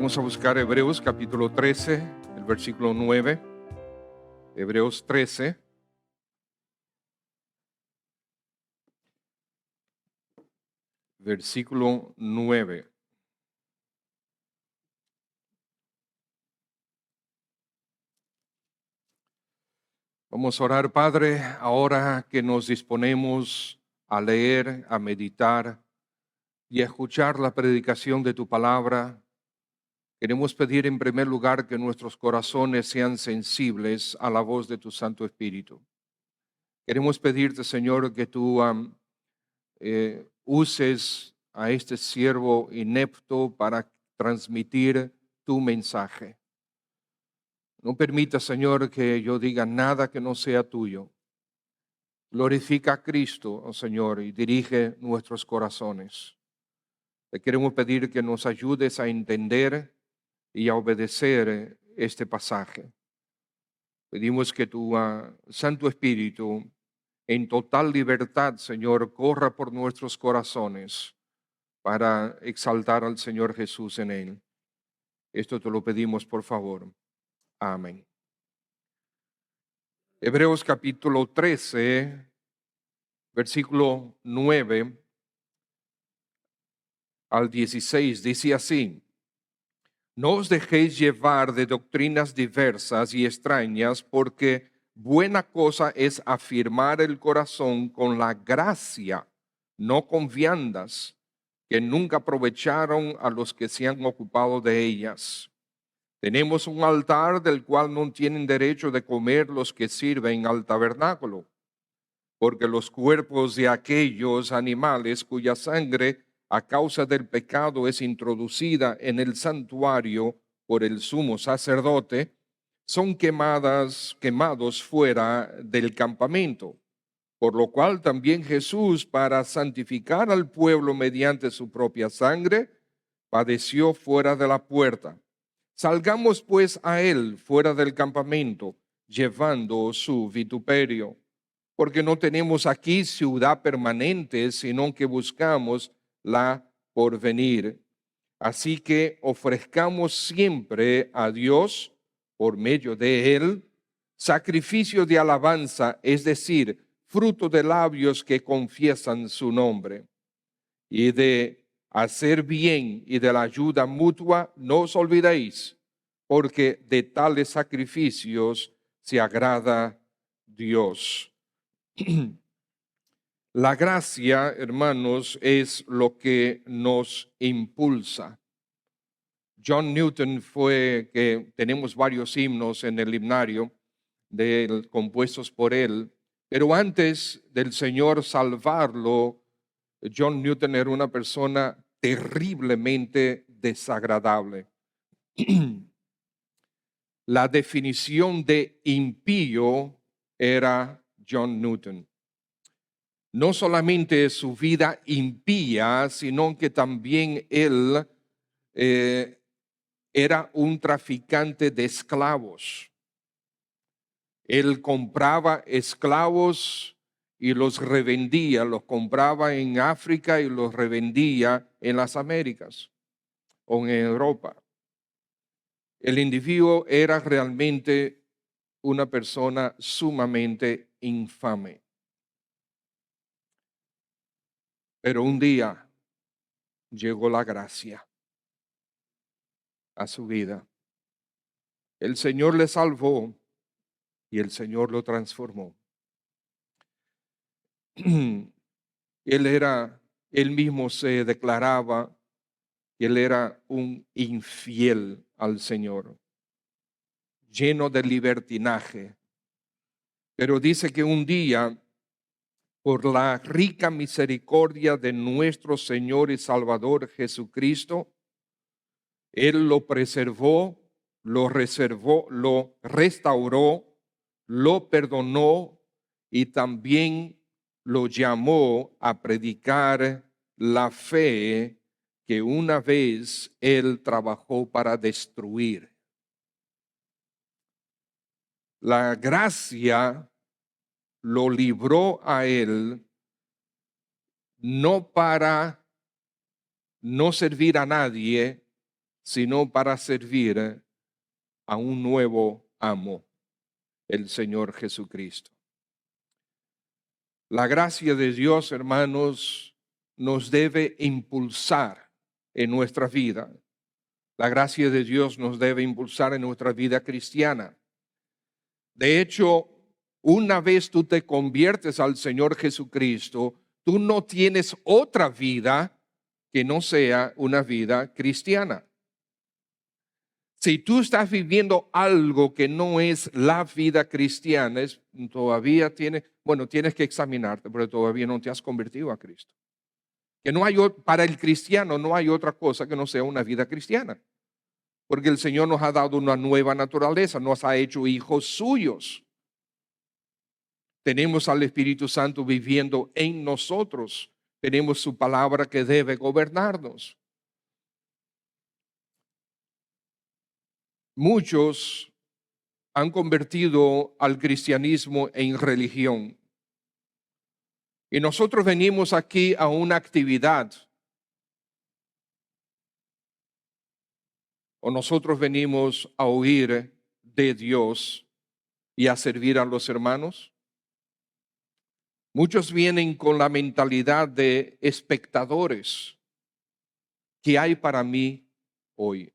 Vamos a buscar Hebreos capítulo 13, el versículo 9. Hebreos 13. Versículo 9. Vamos a orar, Padre, ahora que nos disponemos a leer, a meditar y a escuchar la predicación de tu palabra. Queremos pedir en primer lugar que nuestros corazones sean sensibles a la voz de tu Santo Espíritu. Queremos pedirte, Señor, que tú uses a este siervo inepto para transmitir tu mensaje. No permita, Señor, que yo diga nada que no sea tuyo. Glorifica a Cristo, oh Señor, y dirige nuestros corazones. Te queremos pedir que nos ayudes a entender y a obedecer este pasaje. Pedimos que tu Santo Espíritu, en total libertad, Señor, corra por nuestros corazones para exaltar al Señor Jesús en él. Esto te lo pedimos, por favor. Amén. Hebreos capítulo 13, versículo 9 al 16, dice así: No os dejéis llevar de doctrinas diversas y extrañas, porque buena cosa es afirmar el corazón con la gracia, no con viandas, que nunca aprovecharon a los que se han ocupado de ellas. Tenemos un altar del cual no tienen derecho de comer los que sirven al tabernáculo, porque los cuerpos de aquellos animales cuya sangre a causa del pecado es introducida en el santuario por el sumo sacerdote, son quemados fuera del campamento. Por lo cual también Jesús, para santificar al pueblo mediante su propia sangre, padeció fuera de la puerta. Salgamos pues a él fuera del campamento, llevando su vituperio, porque no tenemos aquí ciudad permanente, sino que buscamos la porvenir. Así que ofrezcamos siempre a Dios, por medio de él, sacrificio de alabanza, es decir, fruto de labios que confiesan su nombre. Y de hacer bien y de la ayuda mutua no os olvidéis, porque de tales sacrificios se agrada Dios. La gracia, hermanos, es lo que nos impulsa. John Newton tenemos varios himnos en el himnario compuestos por él, pero antes del Señor salvarlo, John Newton era una persona terriblemente desagradable. La definición de impío era John Newton. No solamente su vida impía, sino que también él era un traficante de esclavos. Él compraba esclavos y los revendía, los compraba en África y los revendía en las Américas o en Europa. El individuo era realmente una persona sumamente infame. Pero un día llegó la gracia a su vida. El Señor le salvó y el Señor lo transformó. Él mismo se declaraba que él era un infiel al Señor, lleno de libertinaje. Pero dice que un día, por la rica misericordia de nuestro Señor y Salvador Jesucristo, Él lo preservó, lo reservó, lo restauró, lo perdonó y también lo llamó a predicar la fe que una vez Él trabajó para destruir. La gracia lo libró a Él no para no servir a nadie, sino para servir a un nuevo amo, el Señor Jesucristo. La gracia de Dios, hermanos, nos debe impulsar en nuestra vida. La gracia de Dios nos debe impulsar en nuestra vida cristiana. De hecho, una vez tú te conviertes al Señor Jesucristo, tú no tienes otra vida que no sea una vida cristiana. Si tú estás viviendo algo que no es la vida cristiana, todavía tienes que examinarte, porque todavía no te has convertido a Cristo. Que no hay, para el cristiano no hay otra cosa que no sea una vida cristiana. Porque el Señor nos ha dado una nueva naturaleza, nos ha hecho hijos suyos. Tenemos al Espíritu Santo viviendo en nosotros. Tenemos su palabra que debe gobernarnos. Muchos han convertido al cristianismo en religión. Y nosotros venimos aquí a una actividad. O nosotros venimos a oír de Dios y a servir a los hermanos. Muchos vienen con la mentalidad de espectadores. ¿Qué hay para mí hoy?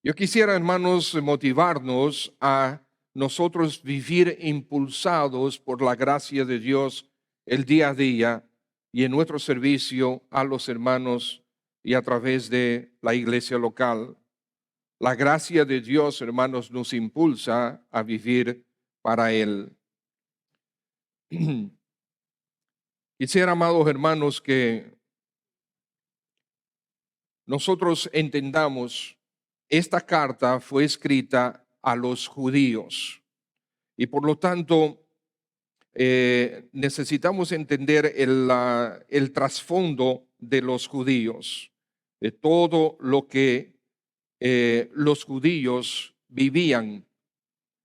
Yo quisiera, hermanos, motivarnos a nosotros vivir impulsados por la gracia de Dios el día a día y en nuestro servicio a los hermanos y a través de la iglesia local. La gracia de Dios, hermanos, nos impulsa a vivir para Él. Quisiera, amados hermanos, que nosotros entendamos, esta carta fue escrita a los judíos y por lo tanto necesitamos entender el trasfondo de los judíos, de todo lo que los judíos vivían.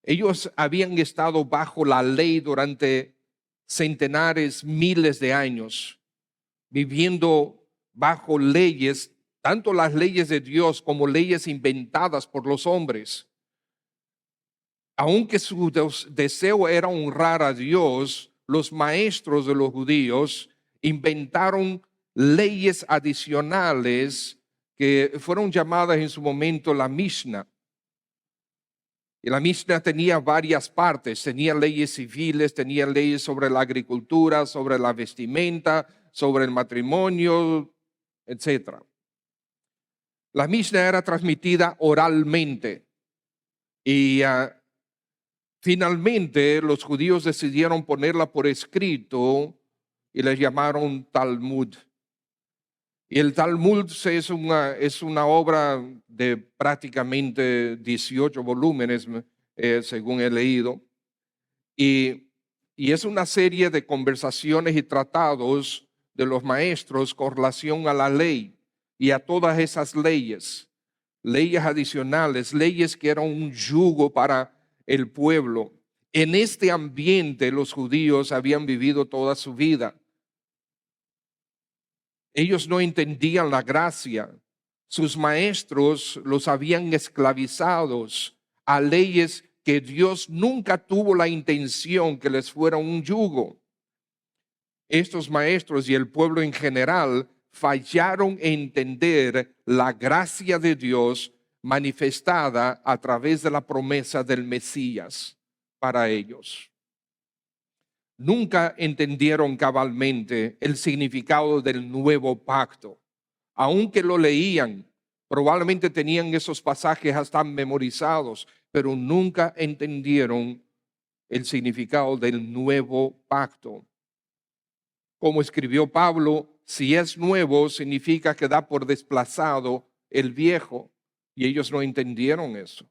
Ellos habían estado bajo la ley durante centenares, miles de años, viviendo bajo leyes, tanto las leyes de Dios como leyes inventadas por los hombres. Aunque su deseo era honrar a Dios, los maestros de los judíos inventaron leyes adicionales que fueron llamadas en su momento la Mishnah. Y la Mishnah tenía varias partes, tenía leyes civiles, tenía leyes sobre la agricultura, sobre la vestimenta, sobre el matrimonio, etc. La Mishnah era transmitida oralmente y finalmente los judíos decidieron ponerla por escrito y la llamaron Talmud. Y el Talmud es una obra de prácticamente 18 volúmenes, según he leído. Y es una serie de conversaciones y tratados de los maestros con relación a la ley y a todas esas leyes adicionales, leyes que eran un yugo para el pueblo. En este ambiente los judíos habían vivido toda su vida. Ellos no entendían la gracia. Sus maestros los habían esclavizados a leyes que Dios nunca tuvo la intención que les fuera un yugo. Estos maestros y el pueblo en general fallaron en entender la gracia de Dios manifestada a través de la promesa del Mesías para ellos. Nunca entendieron cabalmente el significado del nuevo pacto. Aunque lo leían, probablemente tenían esos pasajes hasta memorizados, pero nunca entendieron el significado del nuevo pacto. Como escribió Pablo, si es nuevo, significa que da por desplazado el viejo, y ellos no entendieron eso.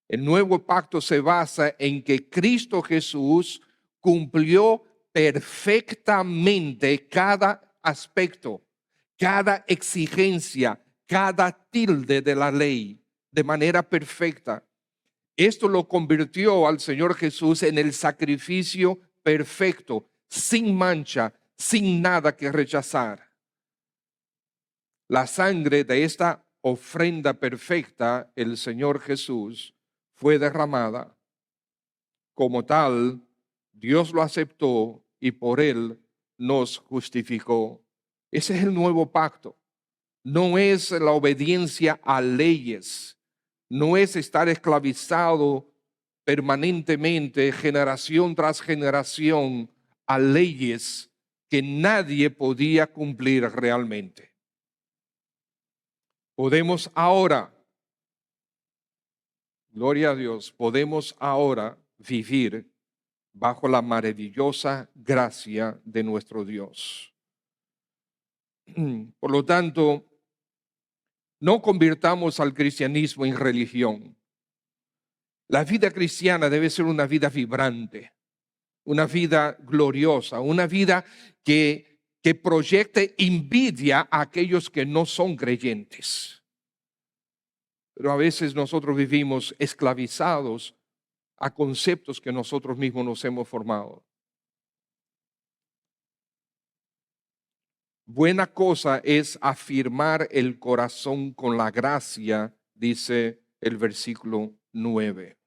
El nuevo pacto se basa en que Cristo Jesús cumplió perfectamente cada aspecto, cada exigencia, cada tilde de la ley, de manera perfecta. Esto lo convirtió al Señor Jesús en el sacrificio perfecto, sin mancha, sin nada que rechazar. La sangre de esta ofrenda perfecta, el Señor Jesús, fue derramada. Como tal, Dios lo aceptó y por él nos justificó. Ese es el nuevo pacto. No es la obediencia a leyes, no es estar esclavizado permanentemente, generación tras generación, a leyes que nadie podía cumplir realmente. Podemos ahora, gloria a Dios, podemos ahora vivir bajo la maravillosa gracia de nuestro Dios. Por lo tanto, no convirtamos al cristianismo en religión. La vida cristiana debe ser una vida vibrante, una vida gloriosa, una vida que proyecte envidia a aquellos que no son creyentes. Pero a veces nosotros vivimos esclavizados a conceptos que nosotros mismos nos hemos formado. Buena cosa es afirmar el corazón con la gracia, dice el versículo 9.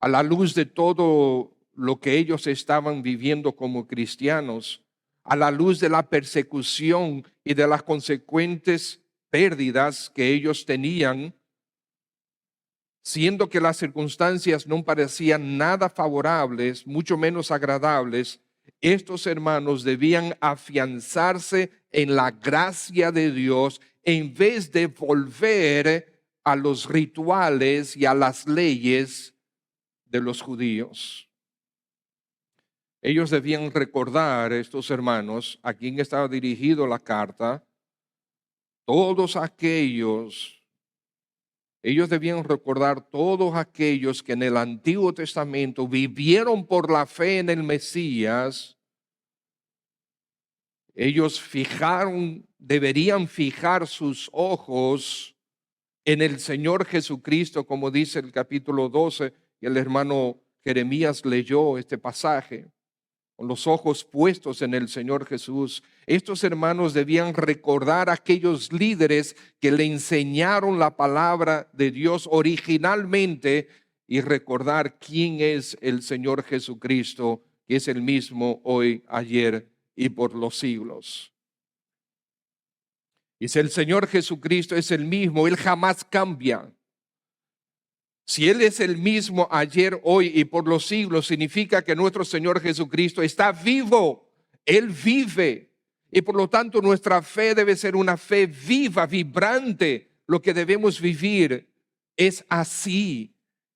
A la luz de todo lo que ellos estaban viviendo como cristianos, a la luz de la persecución y de las consecuentes pérdidas que ellos tenían, siendo que las circunstancias no parecían nada favorables, mucho menos agradables, estos hermanos debían afianzarse en la gracia de Dios en vez de volver a los rituales y a las leyes de los judíos. Ellos debían recordar, estos hermanos, a quien estaba dirigido la carta, ellos debían recordar todos aquellos que en el Antiguo Testamento vivieron por la fe en el Mesías. Ellos deberían fijar sus ojos en el Señor Jesucristo, como dice el capítulo 12, y el hermano Jeremías leyó este pasaje, con los ojos puestos en el Señor Jesús. Estos hermanos debían recordar a aquellos líderes que le enseñaron la palabra de Dios originalmente y recordar quién es el Señor Jesucristo, que es el mismo hoy, ayer y por los siglos. Y si el Señor Jesucristo es el mismo, Él jamás cambia. Si Él es el mismo ayer, hoy y por los siglos, significa que nuestro Señor Jesucristo está vivo. Él vive. Y por lo tanto nuestra fe debe ser una fe viva, vibrante. Lo que debemos vivir es así.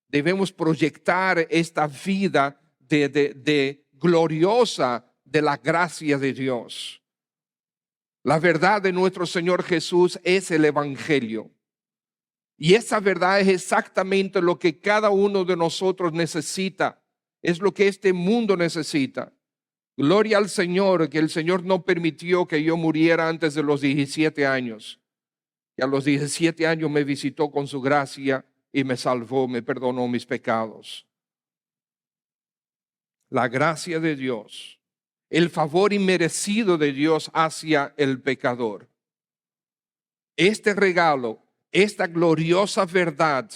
Debemos proyectar esta vida de gloriosa de la gracia de Dios. La verdad de nuestro Señor Jesús es el Evangelio. Y esa verdad es exactamente lo que cada uno de nosotros necesita. Es lo que este mundo necesita. Gloria al Señor, que el Señor no permitió que yo muriera antes de los 17 años. Y a los 17 años me visitó con su gracia y me salvó, me perdonó mis pecados. La gracia de Dios, el favor inmerecido de Dios hacia el pecador. Este regalo, esta gloriosa verdad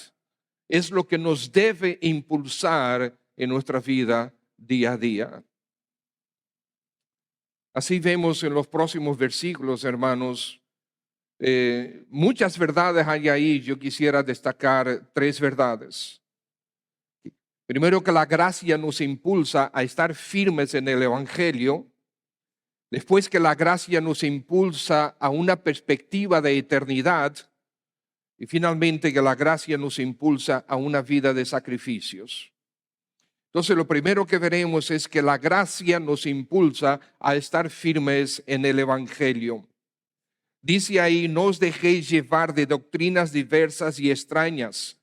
es lo que nos debe impulsar en nuestra vida día a día. Así vemos en los próximos versículos, hermanos, muchas verdades hay ahí. Yo quisiera destacar 3 verdades. Primero, que la gracia nos impulsa a estar firmes en el Evangelio. Después, que la gracia nos impulsa a una perspectiva de eternidad. Y finalmente, que la gracia nos impulsa a una vida de sacrificios. Entonces, lo primero que veremos es que la gracia nos impulsa a estar firmes en el Evangelio. Dice ahí: no os dejéis llevar de doctrinas diversas y extrañas.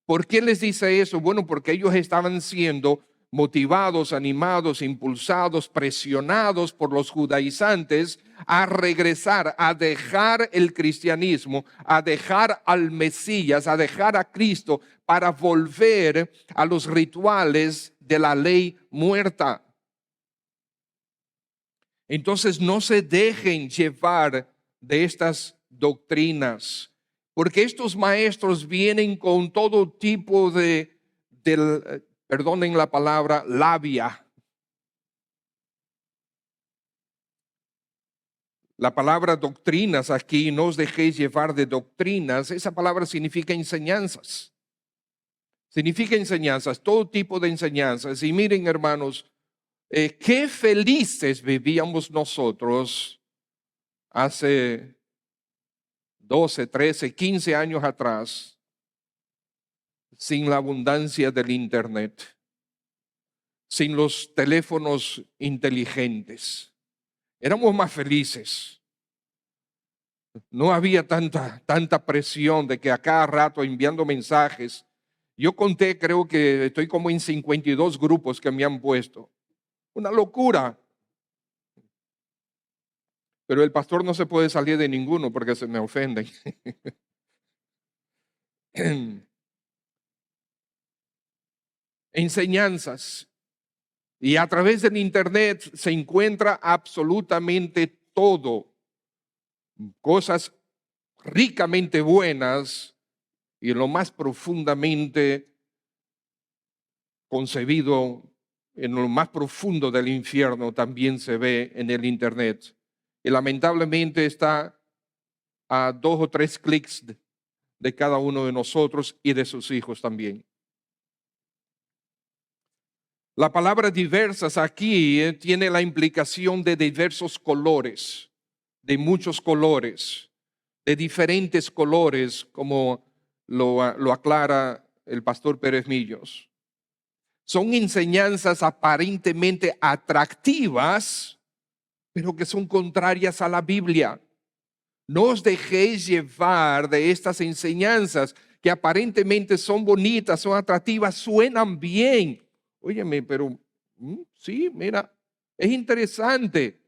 ¿Por qué les dice eso? Bueno, porque ellos estaban siendo motivados, animados, impulsados, presionados por los judaizantes a regresar, a dejar el cristianismo, a dejar al Mesías, a dejar a Cristo para volver a los rituales de la ley muerta. Entonces no se dejen llevar de estas doctrinas, porque estos maestros vienen con todo tipo perdonen la palabra, labia. La palabra doctrinas aquí, no os dejéis llevar de doctrinas, esa palabra significa enseñanzas. Significa enseñanzas, todo tipo de enseñanzas. Y miren, hermanos, qué felices vivíamos nosotros hace 12, 13, 15 años atrás, sin la abundancia del Internet, sin los teléfonos inteligentes. Éramos más felices. No había tanta presión de que a cada rato enviando mensajes. Yo conté, creo que estoy como en 52 grupos que me han puesto. Una locura. Pero el pastor no se puede salir de ninguno porque se me ofenden. Enseñanzas. Y a través del Internet se encuentra absolutamente todo. Cosas ricamente buenas y lo más profundamente concebido en lo más profundo del infierno también se ve en el Internet. Y lamentablemente está a 2 o 3 clics de cada uno de nosotros y de sus hijos también. La palabra diversas aquí tiene la implicación de diversos colores, de muchos colores, de diferentes colores, como lo aclara el pastor Pérez Millos. Son enseñanzas aparentemente atractivas, pero que son contrarias a la Biblia. No os dejéis llevar de estas enseñanzas que aparentemente son bonitas, son atractivas, suenan bien. Óyeme, pero sí, mira, es interesante,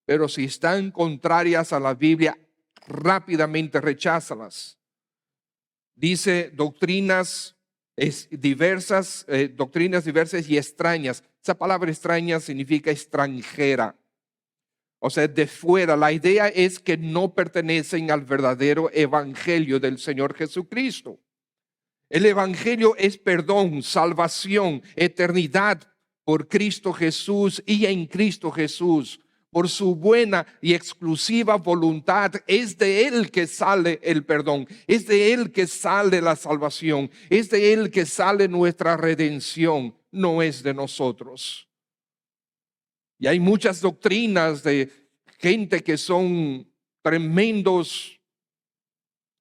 pero si están contrarias a la Biblia, rápidamente recházalas. Dice doctrinas diversas y extrañas. Esa palabra extraña significa extranjera. O sea, de fuera. La idea es que no pertenecen al verdadero evangelio del Señor Jesucristo. El evangelio es perdón, salvación, eternidad por Cristo Jesús y en Cristo Jesús. Por su buena y exclusiva voluntad, es de Él que sale el perdón, es de Él que sale la salvación, es de Él que sale nuestra redención, no es de nosotros. Y hay muchas doctrinas de gente que son tremendos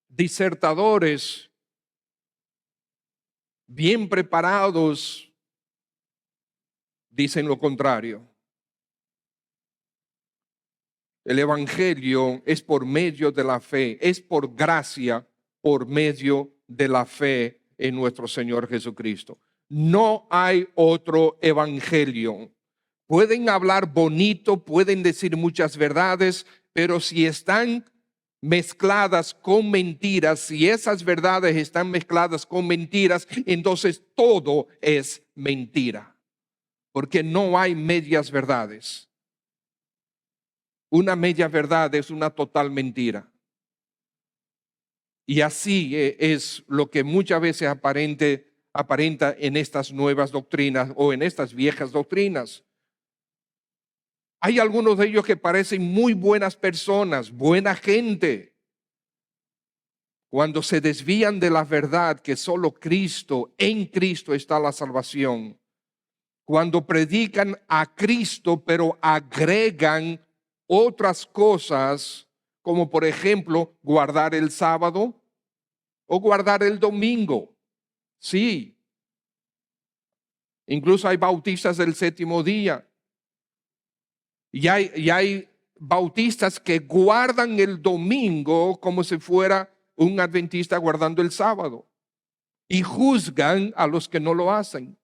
disertadores, bien preparados, dicen lo contrario. El evangelio es por medio de la fe, es por gracia, por medio de la fe en nuestro Señor Jesucristo. No hay otro evangelio. Pueden hablar bonito, pueden decir muchas verdades, pero si están mezcladas con mentiras, si esas verdades están mezcladas con mentiras, entonces todo es mentira, porque no hay medias verdades. Una media verdad es una total mentira. Y así es lo que muchas veces aparenta en estas nuevas doctrinas o en estas viejas doctrinas. Hay algunos de ellos que parecen muy buenas personas, buena gente. Cuando se desvían de la verdad que solo Cristo, en Cristo está la salvación. Cuando predican a Cristo, pero agregan otras cosas, como por ejemplo guardar el sábado o guardar el domingo. Sí. Incluso hay bautistas del séptimo día. Y hay bautistas que guardan el domingo como si fuera un adventista guardando el sábado. Y juzgan a los que no lo hacen.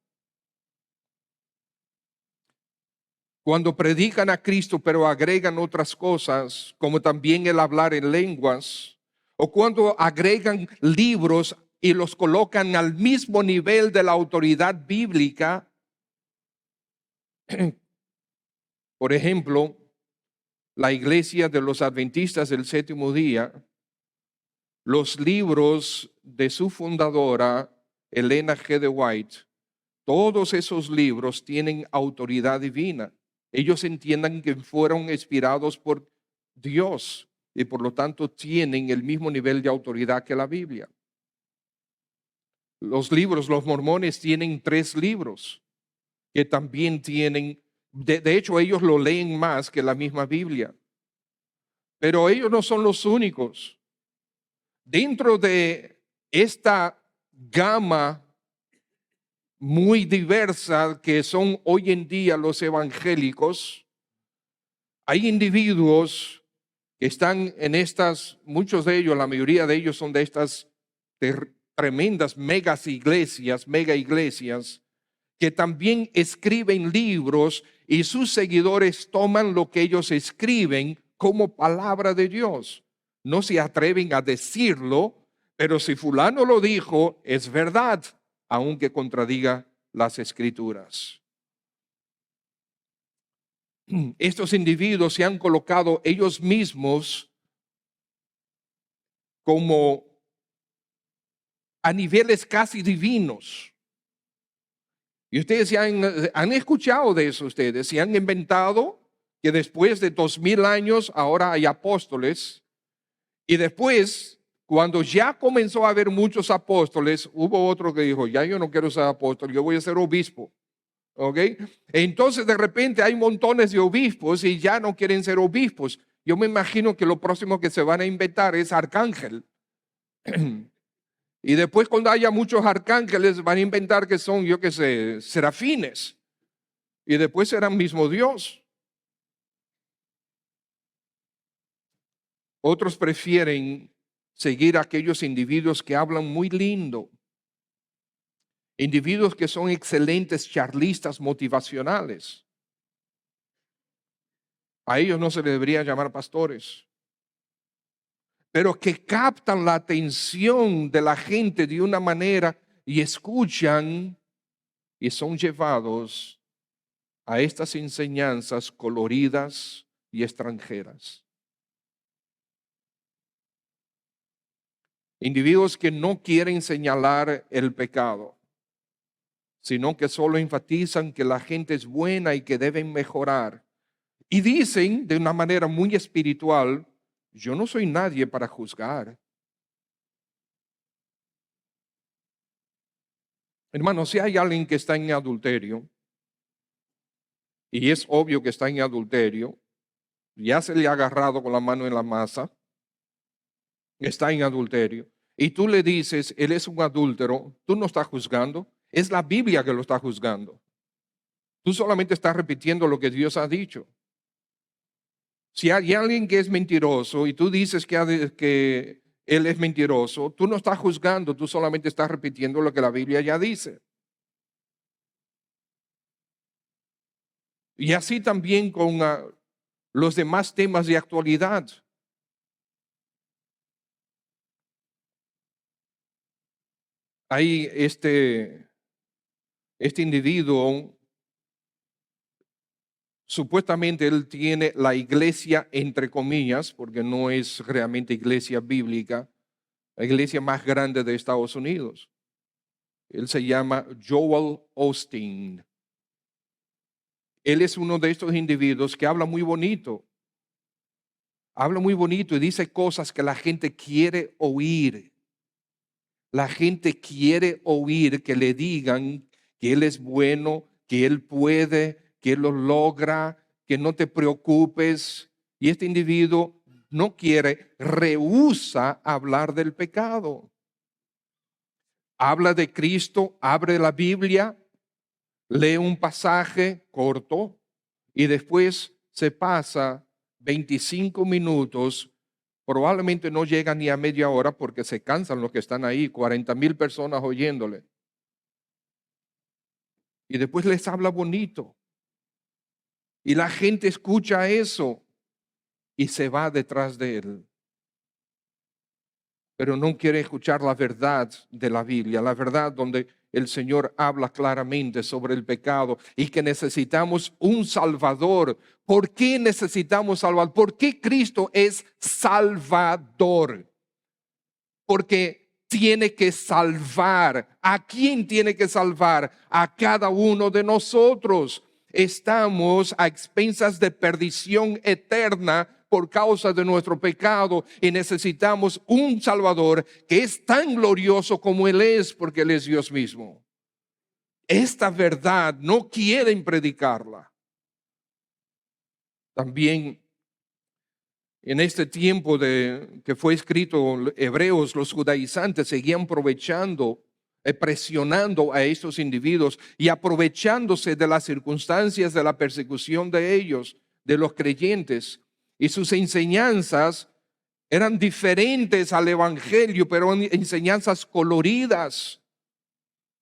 Cuando predican a Cristo pero agregan otras cosas, como también el hablar en lenguas, o cuando agregan libros y los colocan al mismo nivel de la autoridad bíblica. Por ejemplo, la iglesia de los adventistas del séptimo día, los libros de su fundadora, Elena G. de White, todos esos libros tienen autoridad divina. Ellos entiendan que fueron inspirados por Dios y por lo tanto tienen el mismo nivel de autoridad que la Biblia. Los mormones tienen 3 libros que también tienen, de hecho ellos lo leen más que la misma Biblia. Pero ellos no son los únicos. Dentro de esta gama muy diversa que son hoy en día los evangélicos, hay individuos que están en estas, muchos de ellos, la mayoría de ellos son de estas tremendas mega iglesias, que también escriben libros y sus seguidores toman lo que ellos escriben como palabra de Dios. No se atreven a decirlo, pero si fulano lo dijo, es verdad, aunque contradiga las escrituras. Estos individuos se han colocado ellos mismos como a niveles casi divinos. Y ustedes han escuchado de eso, ustedes se han inventado que después de 2000 años ahora hay apóstoles. Y después, cuando ya comenzó a haber muchos apóstoles, hubo otro que dijo, ya yo no quiero ser apóstol, yo voy a ser obispo. ¿Ok? Entonces de repente hay montones de obispos y ya no quieren ser obispos. Yo me imagino que lo próximo que se van a inventar es arcángel. Y después cuando haya muchos arcángeles van a inventar que son, yo qué sé, serafines. Y después serán mismo Dios. Otros prefieren seguir a aquellos individuos que hablan muy lindo. Individuos que son excelentes charlistas motivacionales. A ellos no se les debería llamar pastores. Pero que captan la atención de la gente de una manera y escuchan y son llevados a estas enseñanzas coloridas y extranjeras. Individuos que no quieren señalar el pecado, sino que solo enfatizan que la gente es buena y que deben mejorar. Y dicen de una manera muy espiritual, yo no soy nadie para juzgar. Hermano, si hay alguien que está en adulterio, y es obvio que está en adulterio, ya se le ha agarrado con la mano en la masa, está en adulterio, y tú le dices, él es un adúltero, tú no estás juzgando, es la Biblia que lo está juzgando. Tú solamente estás repitiendo lo que Dios ha dicho. Si hay alguien que es mentiroso y tú dices que él es mentiroso, tú no estás juzgando, tú solamente estás repitiendo lo que la Biblia ya dice. Y así también con los demás temas de actualidad. Hay este individuo, supuestamente él tiene la iglesia entre comillas, porque no es realmente iglesia bíblica, la iglesia más grande de Estados Unidos. Él se llama Joel Osteen. Él es uno de estos individuos que habla muy bonito. Habla muy bonito y dice cosas que la gente quiere oír. La gente quiere oír que le digan que Él es bueno, que Él puede, que Él lo logra, que no te preocupes. Y este individuo no quiere, rehúsa hablar del pecado. Habla de Cristo, abre la Biblia, lee un pasaje corto y después se pasa 25 minutos. Probablemente no llega ni a media hora porque se cansan los que están ahí, 40,000 personas oyéndole. Y después les habla bonito. Y la gente escucha eso y se va detrás de él. Pero no quiere escuchar la verdad de la Biblia, la verdad donde el Señor habla claramente sobre el pecado y que necesitamos un Salvador. ¿Por qué necesitamos Salvador? ¿Por qué Cristo es Salvador? Porque tiene que salvar. ¿A quién tiene que salvar? A cada uno de nosotros. Estamos a expensas de perdición eterna por causa de nuestro pecado y necesitamos un Salvador que es tan glorioso como Él es, porque Él es Dios mismo. Esta verdad no quieren predicarla. También en este tiempo de que fue escrito Hebreos, los judaizantes seguían aprovechando, presionando a estos individuos y aprovechándose de las circunstancias de la persecución de ellos, de los creyentes. Y sus enseñanzas eran diferentes al evangelio, pero enseñanzas coloridas.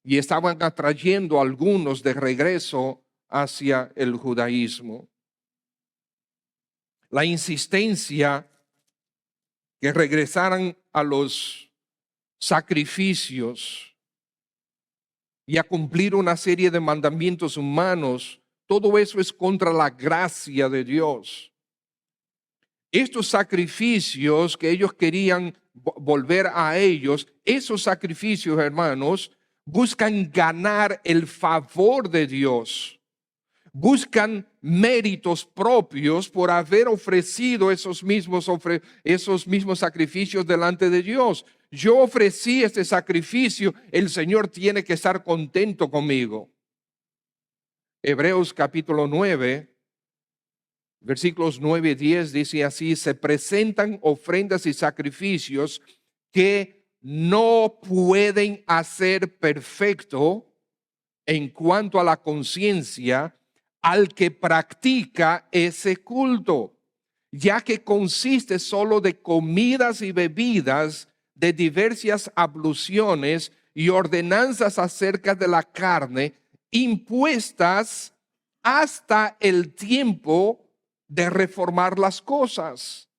Y estaban atrayendo a algunos de regreso hacia el judaísmo. La insistencia que regresaran a los sacrificios y a cumplir una serie de mandamientos humanos, todo eso es contra la gracia de Dios. Estos sacrificios que ellos querían volver a ellos, esos sacrificios, hermanos, buscan ganar el favor de Dios. Buscan méritos propios por haber ofrecido esos mismos sacrificios delante de Dios. Yo ofrecí este sacrificio, el Señor tiene que estar contento conmigo. Hebreos capítulo 9, versículos 9 y 10 dice así: se presentan ofrendas y sacrificios que no pueden hacer perfecto en cuanto a la conciencia al que practica ese culto, ya que consiste solo de comidas y bebidas, de diversas abluciones y ordenanzas acerca de la carne, impuestas hasta el tiempo de reformar las cosas.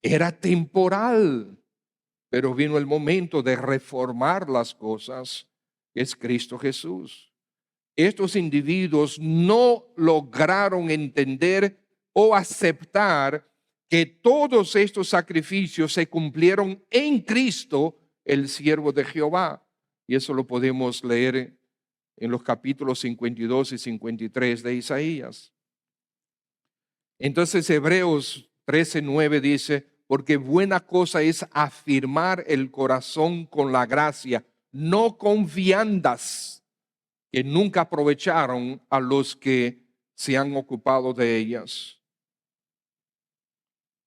Era temporal, pero vino el momento de reformar las cosas, que es Cristo Jesús. Estos individuos no lograron entender o aceptar que todos estos sacrificios se cumplieron en Cristo, el siervo de Jehová. Y eso lo podemos leer en los capítulos 52 y 53 de Isaías. Entonces Hebreos 13:9 dice: porque buena cosa es afirmar el corazón con la gracia, no con viandas que nunca aprovecharon a los que se han ocupado de ellas.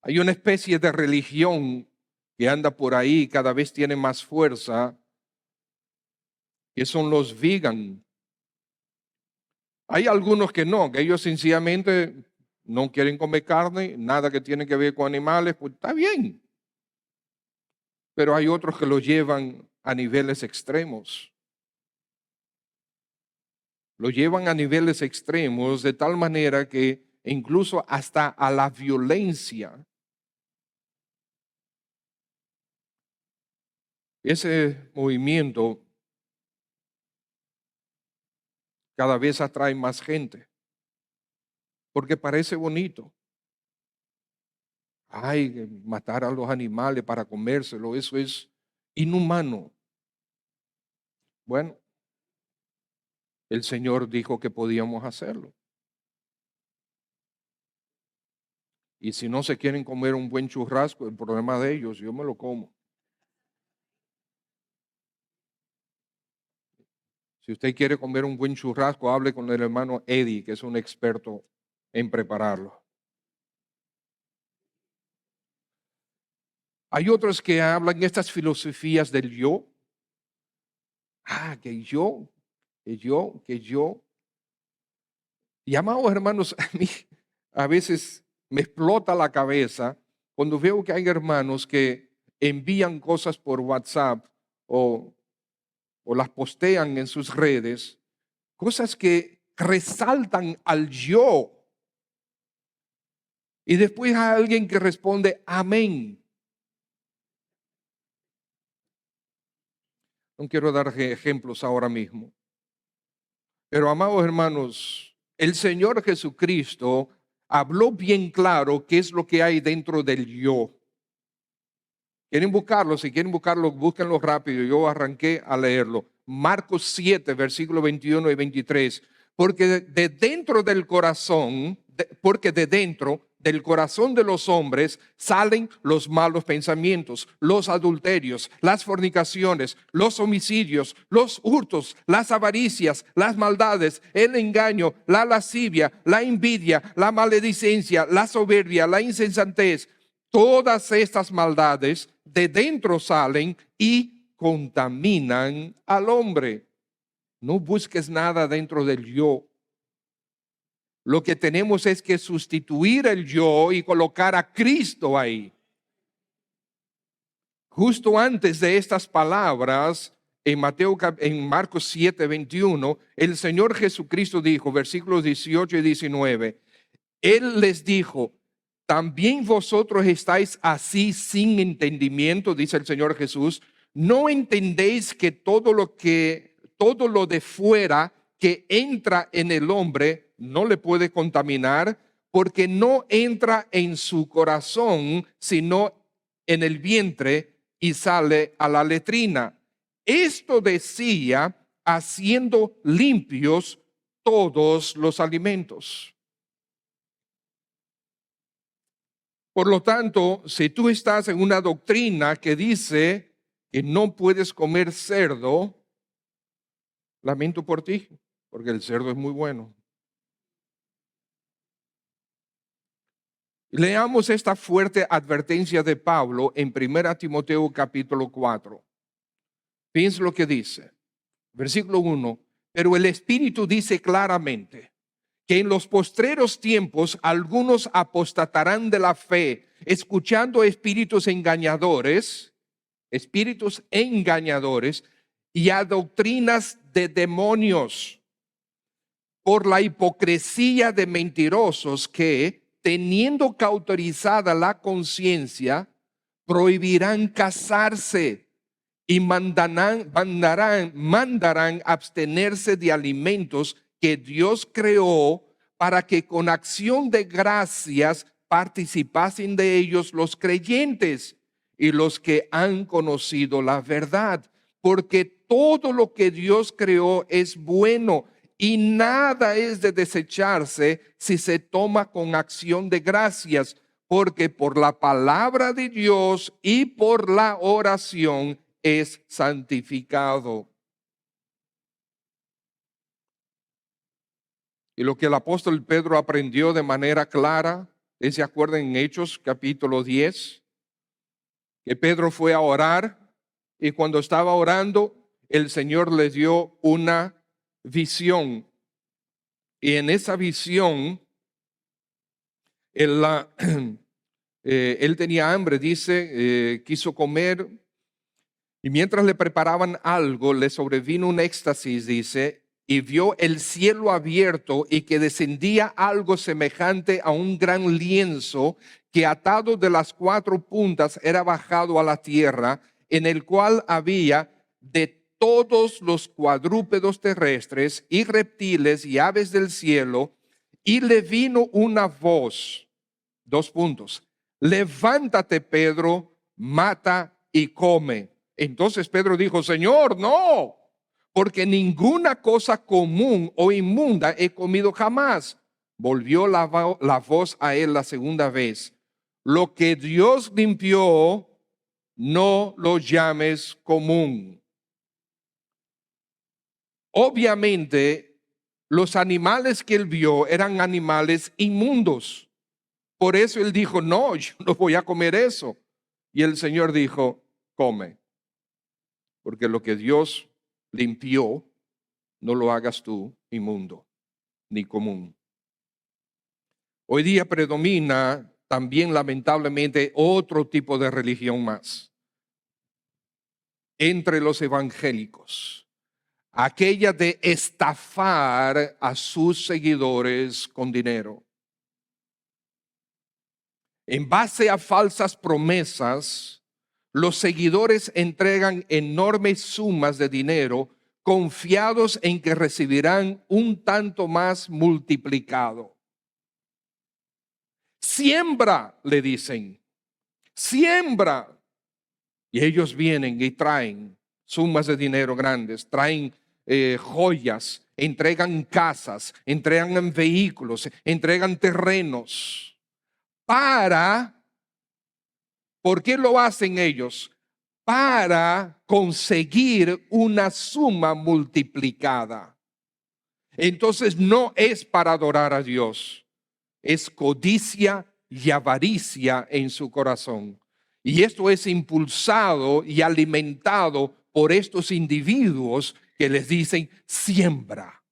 Hay una especie de religión que anda por ahí y cada vez tiene más fuerza, que son los vegan. Hay algunos que no, que ellos sencillamente no quieren comer carne, nada que tiene que ver con animales, pues está bien. Pero hay otros que lo llevan a niveles extremos. Lo llevan a niveles extremos de tal manera que incluso hasta a la violencia. Ese movimiento cada vez atrae más gente porque parece bonito. Ay, matar a los animales para comérselo, eso es inhumano. Bueno, el Señor dijo que podíamos hacerlo. Y si no se quieren comer un buen churrasco, el problema de ellos, yo me lo como. Si usted quiere comer un buen churrasco, hable con el hermano Eddie, que es un experto en prepararlo. Hay otros que hablan estas filosofías del yo. Que yo, que yo, que yo. Y amados hermanos, a mí a veces me explota la cabeza cuando veo que hay hermanos que envían cosas por WhatsApp o las postean en sus redes, cosas que resaltan al yo. Y después hay alguien que responde amén. No quiero dar ejemplos ahora mismo. Pero amados hermanos, el Señor Jesucristo habló bien claro qué es lo que hay dentro del yo. ¿Quieren buscarlo? Si quieren buscarlo, búsquenlo rápido. Yo arranqué a leerlo. Marcos 7, versículos 21 y 23. Porque de dentro del corazón, porque de dentro del corazón de los hombres salen los malos pensamientos, los adulterios, las fornicaciones, los homicidios, los hurtos, las avaricias, las maldades, el engaño, la lascivia, la envidia, la maledicencia, la soberbia, la insensatez. Todas estas maldades de dentro salen y contaminan al hombre. No busques nada dentro del yo. Lo que tenemos es que sustituir el yo y colocar a Cristo ahí. Justo antes de estas palabras, en Marcos 7, 21, el Señor Jesucristo dijo, versículos 18 y 19, Él les dijo, ¿también vosotros estáis así sin entendimiento? Dice el Señor Jesús. ¿No entendéis que todo lo de fuera que entra en el hombre no le puede contaminar? Porque no entra en su corazón, sino en el vientre y sale a la letrina. Esto decía, haciendo limpios todos los alimentos. Por lo tanto, si tú estás en una doctrina que dice que no puedes comer cerdo, lamento por ti, porque el cerdo es muy bueno. Leamos esta fuerte advertencia de Pablo en 1 Timoteo capítulo 4. Fíjense lo que dice. Versículo 1. Pero el Espíritu dice claramente que en los postreros tiempos algunos apostatarán de la fe, escuchando espíritus engañadores y a doctrinas de demonios, por la hipocresía de mentirosos que, teniendo cauterizada la conciencia, prohibirán casarse y mandarán abstenerse de alimentos que Dios creó para que con acción de gracias participasen de ellos los creyentes y los que han conocido la verdad. Porque todo lo que Dios creó es bueno y nada es de desecharse si se toma con acción de gracias, porque por la palabra de Dios y por la oración es santificado. Y lo que el apóstol Pedro aprendió de manera clara, ¿se acuerdan en Hechos capítulo 10? Que Pedro fue a orar y cuando estaba orando, el Señor le dio una visión. Y en esa visión, él tenía hambre, dice, quiso comer. Y mientras le preparaban algo, le sobrevino un éxtasis, dice, y vio el cielo abierto y que descendía algo semejante a un gran lienzo que atado de las cuatro puntas era bajado a la tierra, en el cual había de todos los cuadrúpedos terrestres y reptiles y aves del cielo, y le vino una voz, levántate, Pedro, mata y come. Entonces Pedro dijo, Señor, no, porque ninguna cosa común o inmunda he comido jamás. Volvió la voz a él la segunda vez. Lo que Dios limpió, no lo llames común. Obviamente, los animales que él vio eran animales inmundos. Por eso él dijo, no, yo no voy a comer eso. Y el Señor dijo, come. Porque lo que Dios limpió, no lo hagas tú inmundo ni común. Hoy día predomina también lamentablemente otro tipo de religión más entre los evangélicos, aquella de estafar a sus seguidores con dinero. En base a falsas promesas, Los seguidores entregan enormes sumas de dinero confiados en que recibirán un tanto más multiplicado. Siembra, le dicen, siembra. Y ellos vienen y traen sumas de dinero grandes, traen joyas, entregan casas, entregan vehículos, entregan terrenos. ¿Por qué lo hacen ellos? Para conseguir una suma multiplicada. Entonces no es para adorar a Dios, es codicia y avaricia en su corazón. Y esto es impulsado y alimentado por estos individuos que les dicen siembra.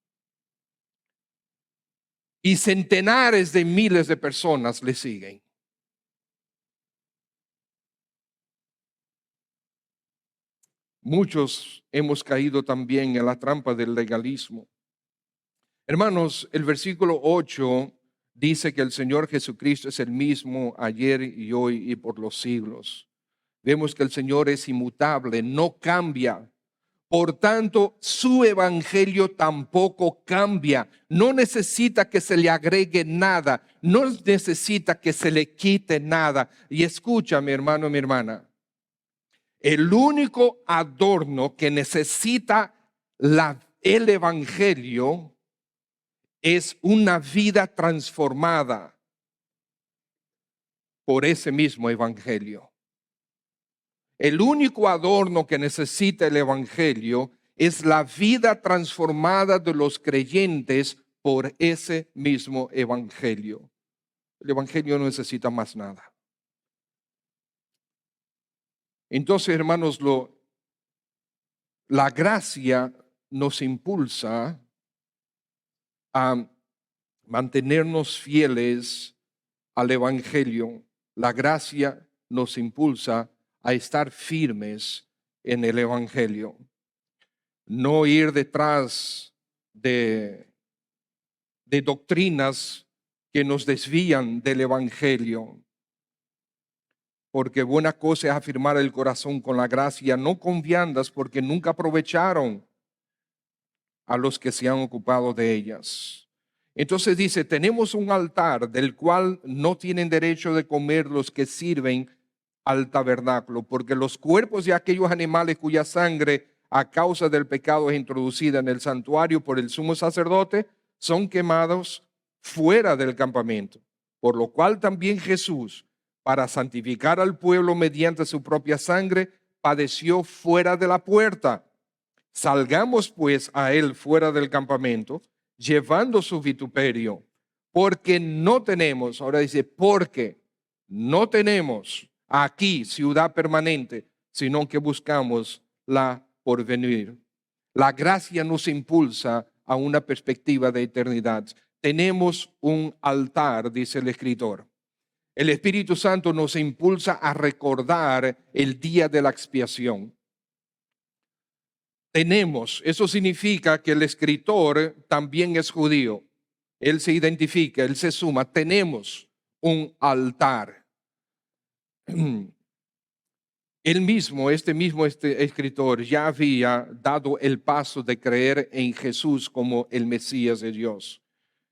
Y centenares de miles de personas le siguen. Muchos hemos caído también en la trampa del legalismo. Hermanos, el versículo 8 dice que el Señor Jesucristo es el mismo ayer y hoy y por los siglos. Vemos que el Señor es inmutable, no cambia. Por tanto, su evangelio tampoco cambia. No necesita que se le agregue nada. No necesita que se le quite nada. Y escucha, mi hermano, mi hermana. El único adorno que necesita el evangelio es una vida transformada por ese mismo evangelio. El único adorno que necesita el evangelio es la vida transformada de los creyentes por ese mismo evangelio. El evangelio no necesita más nada. Entonces, hermanos, la gracia nos impulsa a mantenernos fieles al evangelio. La gracia nos impulsa a estar firmes en el evangelio. No ir detrás de doctrinas que nos desvían del evangelio. Porque buena cosa es afirmar el corazón con la gracia, no con viandas, porque nunca aprovecharon a los que se han ocupado de ellas. Entonces dice, tenemos un altar del cual no tienen derecho de comer los que sirven al tabernáculo, porque los cuerpos de aquellos animales cuya sangre a causa del pecado es introducida en el santuario por el sumo sacerdote, son quemados fuera del campamento. Por lo cual también Jesús, para santificar al pueblo mediante su propia sangre, padeció fuera de la puerta. Salgamos pues a él fuera del campamento, llevando su vituperio, porque no tenemos, ahora dice, porque no tenemos aquí ciudad permanente, sino que buscamos la porvenir. La gracia nos impulsa a una perspectiva de eternidad. Tenemos un altar, dice el escritor. El Espíritu Santo nos impulsa a recordar el día de la expiación. Eso significa que el escritor también es judío. Él se identifica, él se suma. Tenemos un altar. Este escritor ya había dado el paso de creer en Jesús como el Mesías de Dios.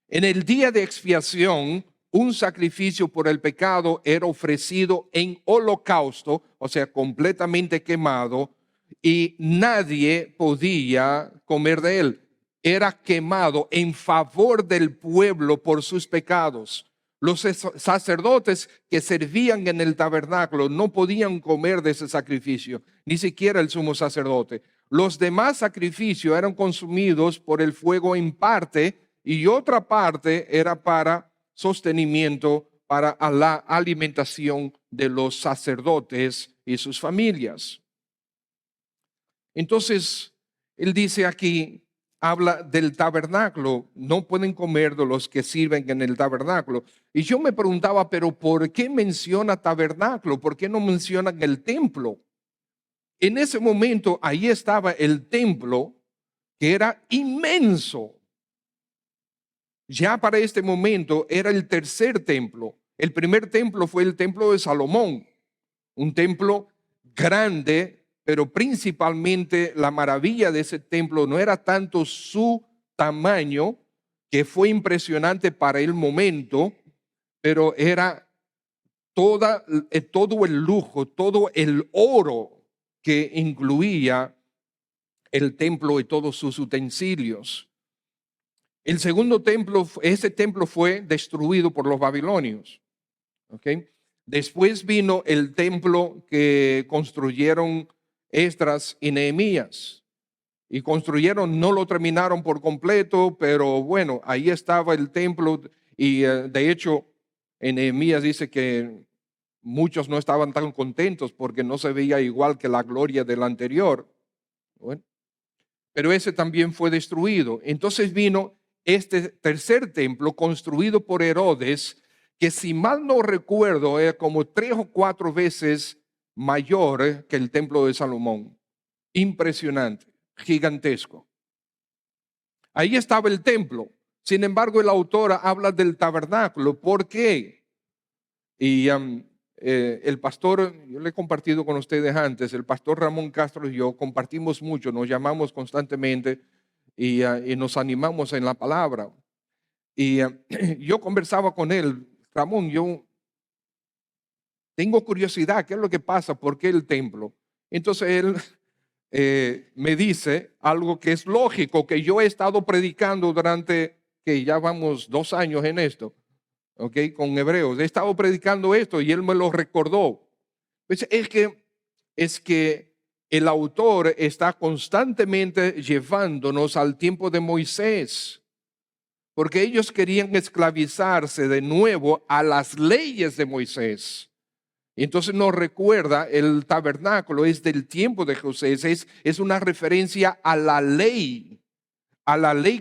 En el día de expiación, un sacrificio por el pecado era ofrecido en holocausto, o sea, completamente quemado, y nadie podía comer de él. Era quemado en favor del pueblo por sus pecados. Los sacerdotes que servían en el tabernáculo no podían comer de ese sacrificio, ni siquiera el sumo sacerdote. Los demás sacrificios eran consumidos por el fuego en parte, y otra parte era para sostenimiento, para la alimentación de los sacerdotes y sus familias. Entonces, él dice aquí, habla del tabernáculo, no pueden comer de los que sirven en el tabernáculo. Y yo me preguntaba, pero ¿por qué menciona tabernáculo? ¿Por qué no mencionan el templo? En ese momento, ahí estaba el templo, que era inmenso. Ya para este momento era el tercer templo. El primer templo fue el templo de Salomón, un templo grande, pero principalmente la maravilla de ese templo no era tanto su tamaño, que fue impresionante para el momento, pero era todo el lujo, todo el oro que incluía el templo y todos sus utensilios. El segundo templo, ese templo fue destruido por los babilonios. ¿Okay? Después vino el templo que construyeron Esdras y Nehemías. Y construyeron, no lo terminaron por completo, pero bueno, ahí estaba el templo. Y de hecho, en Nehemías dice que muchos no estaban tan contentos porque no se veía igual que la gloria del anterior. Bueno, pero ese también fue destruido. Entonces vino este tercer templo construido por Herodes, que si mal no recuerdo era como 3 o 4 veces mayor que el templo de Salomón. Impresionante, gigantesco. Ahí estaba el templo. Sin embargo, el autor habla del tabernáculo. ¿Por qué? Y el pastor, yo le he compartido con ustedes antes, el pastor Ramón Castro y yo compartimos mucho, nos llamamos constantemente y nos animamos en la palabra. Y yo conversaba con él, Ramón, yo tengo curiosidad, ¿qué es lo que pasa? ¿Por qué el templo? Entonces él me dice algo que es lógico, que yo he estado predicando durante, que ya vamos 2 años en esto, ¿ok? Con Hebreos. He estado predicando esto y él me lo recordó. Pues es que el autor está constantemente llevándonos al tiempo de Moisés, porque ellos querían esclavizarse de nuevo a las leyes de Moisés. Y entonces nos recuerda, el tabernáculo es del tiempo de José, es una referencia a la ley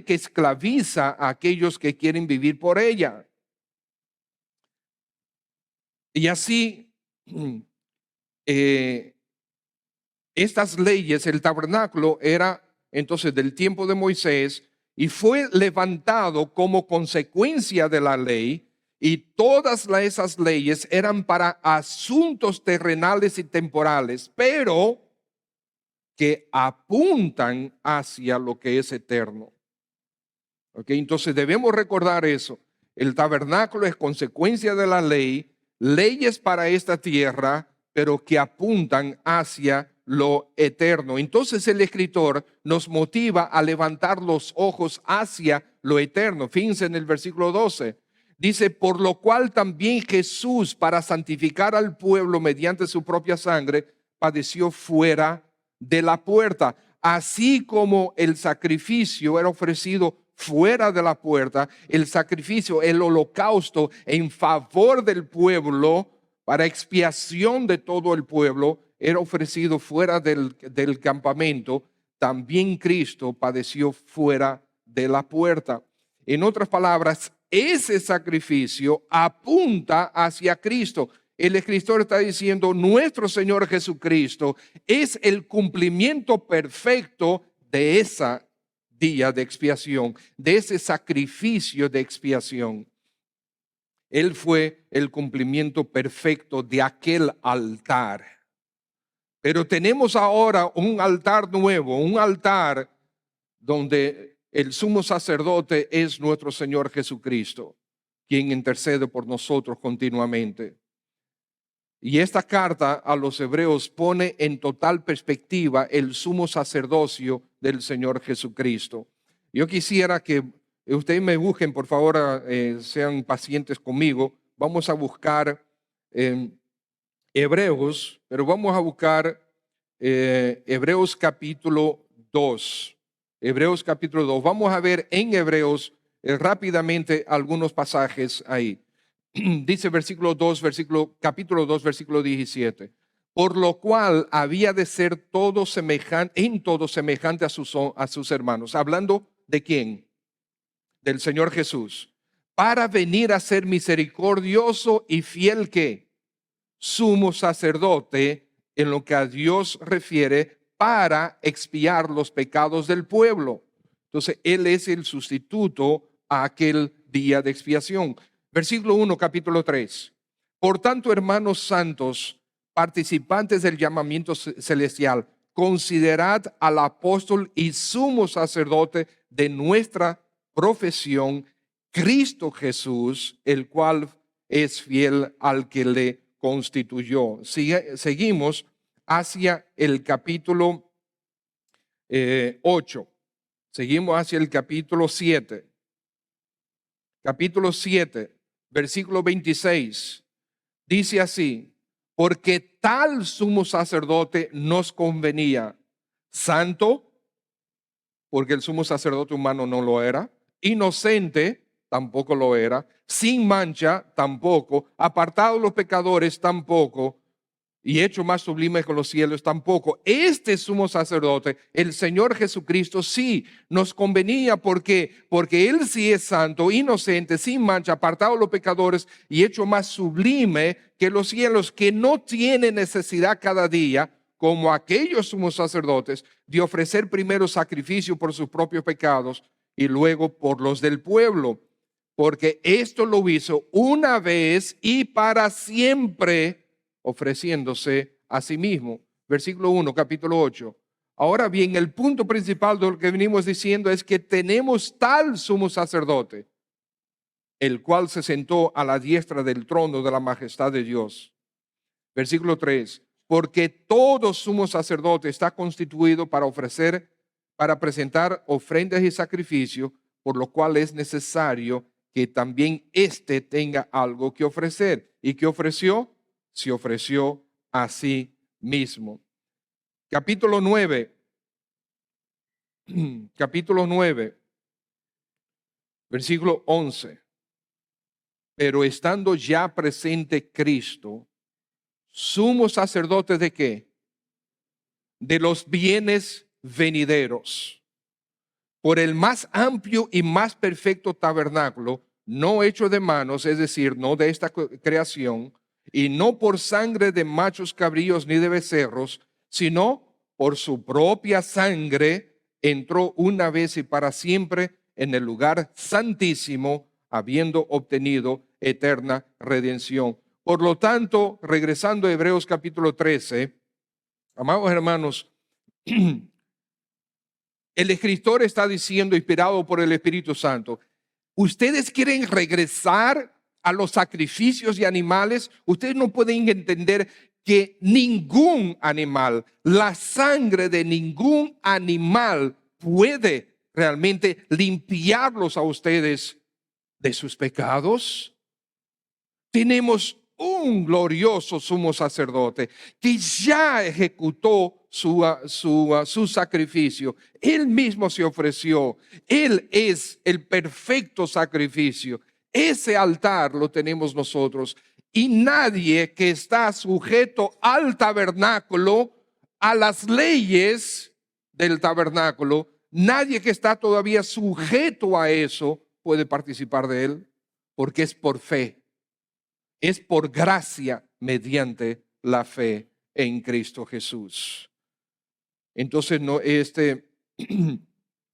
que esclaviza a aquellos que quieren vivir por ella. Y así, estas leyes, el tabernáculo era entonces del tiempo de Moisés y fue levantado como consecuencia de la ley. Y todas esas leyes eran para asuntos terrenales y temporales, pero que apuntan hacia lo que es eterno. ¿Okay? Entonces debemos recordar eso. El tabernáculo es consecuencia de la ley, leyes para esta tierra, pero que apuntan hacia lo eterno. Entonces el escritor nos motiva a levantar los ojos hacia lo eterno. Fíjense en el versículo 12. Dice, por lo cual también Jesús, para santificar al pueblo mediante su propia sangre, padeció fuera de la puerta. Así como el sacrificio era ofrecido fuera de la puerta, el sacrificio, el holocausto en favor del pueblo, para expiación de todo el pueblo, era ofrecido fuera del campamento. También Cristo padeció fuera de la puerta. En otras palabras, ese sacrificio apunta hacia Cristo. El escritor está diciendo, nuestro Señor Jesucristo es el cumplimiento perfecto de ese día de expiación, de ese sacrificio de expiación. Él fue el cumplimiento perfecto de aquel altar. Pero tenemos ahora un altar nuevo, un altar donde el sumo sacerdote es nuestro Señor Jesucristo, quien intercede por nosotros continuamente. Y esta carta a los hebreos pone en total perspectiva el sumo sacerdocio del Señor Jesucristo. Yo quisiera que ustedes me busquen, por favor, sean pacientes conmigo. Vamos a buscar Hebreos, pero vamos a buscar Hebreos capítulo 2. Hebreos capítulo 2. Vamos a ver en Hebreos rápidamente algunos pasajes ahí. Dice capítulo 2, versículo 17. Por lo cual había de ser todo semejante, en todo semejante a sus hermanos. ¿Hablando de quién? Del Señor Jesús. Para venir a ser misericordioso y fiel, que sumo sacerdote en lo que a Dios refiere, para expiar los pecados del pueblo. Entonces, Él es el sustituto a aquel día de expiación. Versículo 1, capítulo 3. Por tanto, hermanos santos, participantes del llamamiento celestial, considerad al apóstol y sumo sacerdote de nuestra profesión, Cristo Jesús, el cual es fiel al que le constituyó. Seguimos hacia el capítulo 8. Seguimos hacia el capítulo 7. Capítulo 7, versículo 26. Dice así: porque tal sumo sacerdote nos convenía, santo, porque el sumo sacerdote humano no lo era, inocente, tampoco lo era, sin mancha, tampoco, apartado de los pecadores, tampoco, y hecho más sublime con los cielos, tampoco. Este sumo sacerdote, el Señor Jesucristo, sí nos convenía. Porque Él sí es santo, inocente, sin mancha, apartado de los pecadores y hecho más sublime que los cielos, que no tiene necesidad cada día, como aquellos sumos sacerdotes, de ofrecer primero sacrificio por sus propios pecados y luego por los del pueblo. Porque esto lo hizo una vez y para siempre, ofreciéndose a sí mismo. Versículo 1, capítulo 8. Ahora bien, el punto principal de lo que venimos diciendo es que tenemos tal sumo sacerdote, el cual se sentó a la diestra del trono de la majestad de Dios. Versículo 3. Porque todo sumo sacerdote está constituido para presentar ofrendas y sacrificios, por lo cual es necesario que también éste tenga algo que ofrecer. ¿Y qué ofreció? Se ofreció a sí mismo. Capítulo 9. Capítulo 9, versículo 11. Pero estando ya presente Cristo, sumo sacerdote ¿de qué? De los bienes venideros, por el más amplio y más perfecto tabernáculo, no hecho de manos, es decir, no de esta creación, y no por sangre de machos cabríos ni de becerros, sino por su propia sangre, entró una vez y para siempre en el lugar santísimo, habiendo obtenido eterna redención. Por lo tanto, regresando a Hebreos capítulo 13, amados hermanos, el escritor está diciendo, inspirado por el Espíritu Santo: ustedes quieren regresar a los sacrificios de animales. Ustedes no pueden entender que ningún animal, la sangre de ningún animal puede realmente limpiarlos a ustedes de sus pecados. Tenemos un glorioso sumo sacerdote que ya ejecutó su sacrificio. Él mismo se ofreció. Él es el perfecto sacrificio. Ese altar lo tenemos nosotros. Y nadie que está sujeto al tabernáculo, a las leyes del tabernáculo, nadie que está todavía sujeto a eso puede participar de él, porque es por fe. Es por gracia mediante la fe en Cristo Jesús. Entonces,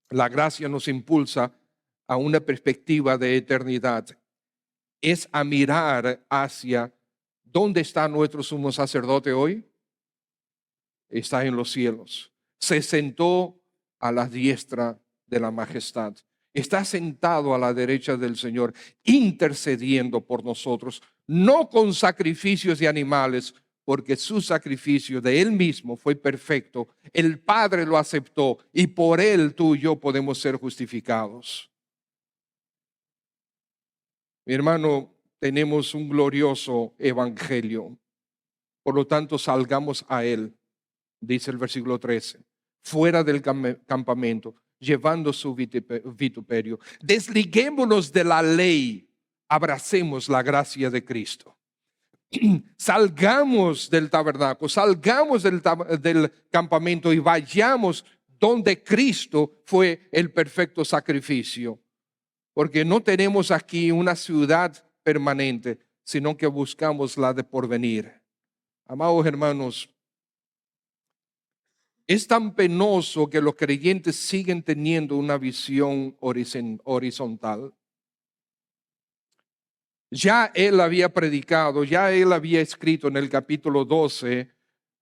la gracia nos impulsa a una perspectiva de eternidad. Es a mirar hacia dónde está nuestro sumo sacerdote hoy. Está en los cielos. Se sentó a la diestra de la majestad. Está sentado a la derecha del Señor, intercediendo por nosotros, no con sacrificios de animales, porque su sacrificio de Él mismo fue perfecto. El Padre lo aceptó y por Él tú y yo podemos ser justificados. Mi hermano, tenemos un glorioso evangelio. Por lo tanto, salgamos a Él, dice el versículo 13, fuera del campamento, llevando su vituperio. Desliguémonos de la ley, abracemos la gracia de Cristo. Salgamos del tabernáculo, salgamos del campamento y vayamos donde Cristo fue el perfecto sacrificio. Porque no tenemos aquí una ciudad permanente, sino que buscamos la de porvenir. Amados hermanos, es tan penoso que los creyentes siguen teniendo una visión horizontal. Ya él había predicado, ya él había escrito en el capítulo 12: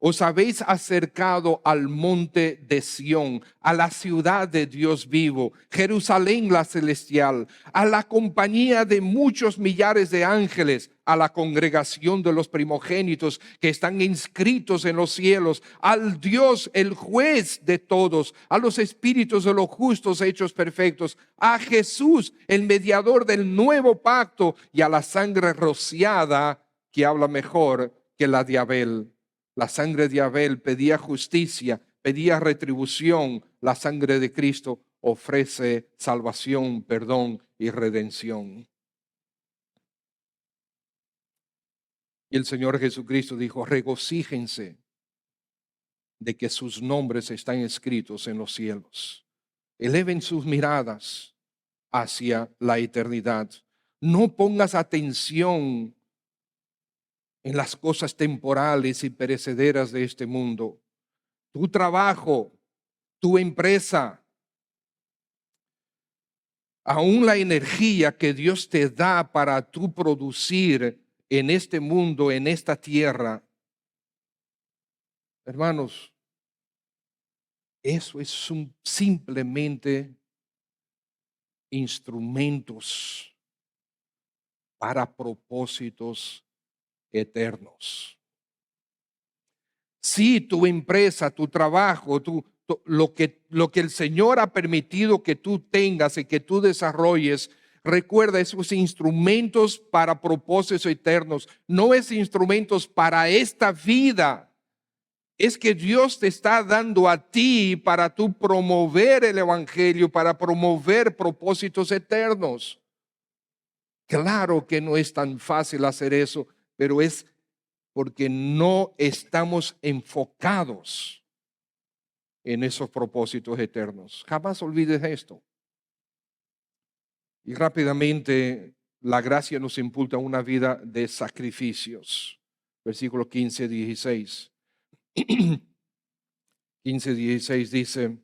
os habéis acercado al monte de Sión, a la ciudad de Dios vivo, Jerusalén la celestial, a la compañía de muchos millares de ángeles, a la congregación de los primogénitos que están inscritos en los cielos, al Dios, el juez de todos, a los espíritus de los justos hechos perfectos, a Jesús, el mediador del nuevo pacto, y a la sangre rociada que habla mejor que la de Abel. La sangre de Abel pedía justicia, pedía retribución. La sangre de Cristo ofrece salvación, perdón y redención. Y el Señor Jesucristo dijo: regocíjense de que sus nombres están escritos en los cielos. Eleven sus miradas hacia la eternidad. No pongas atención en las cosas temporales y perecederas de este mundo. Tu trabajo, tu empresa, aún la energía que Dios te da para tú producir en este mundo, en esta tierra, hermanos, eso es simplemente instrumentos para propósitos eternos. Si tu empresa, tu trabajo, lo que el Señor ha permitido que tú tengas y que tú desarrolles, recuerda, esos instrumentos para propósitos eternos, no es instrumentos para esta vida. Es que Dios te está dando a ti para tú promover el evangelio, para promover propósitos eternos. Claro que no es tan fácil hacer eso, pero es porque no estamos enfocados en esos propósitos eternos. Jamás olvides esto. Y rápidamente, la gracia nos impulsa a una vida de sacrificios. Versículo 15-16. 15-16 dice: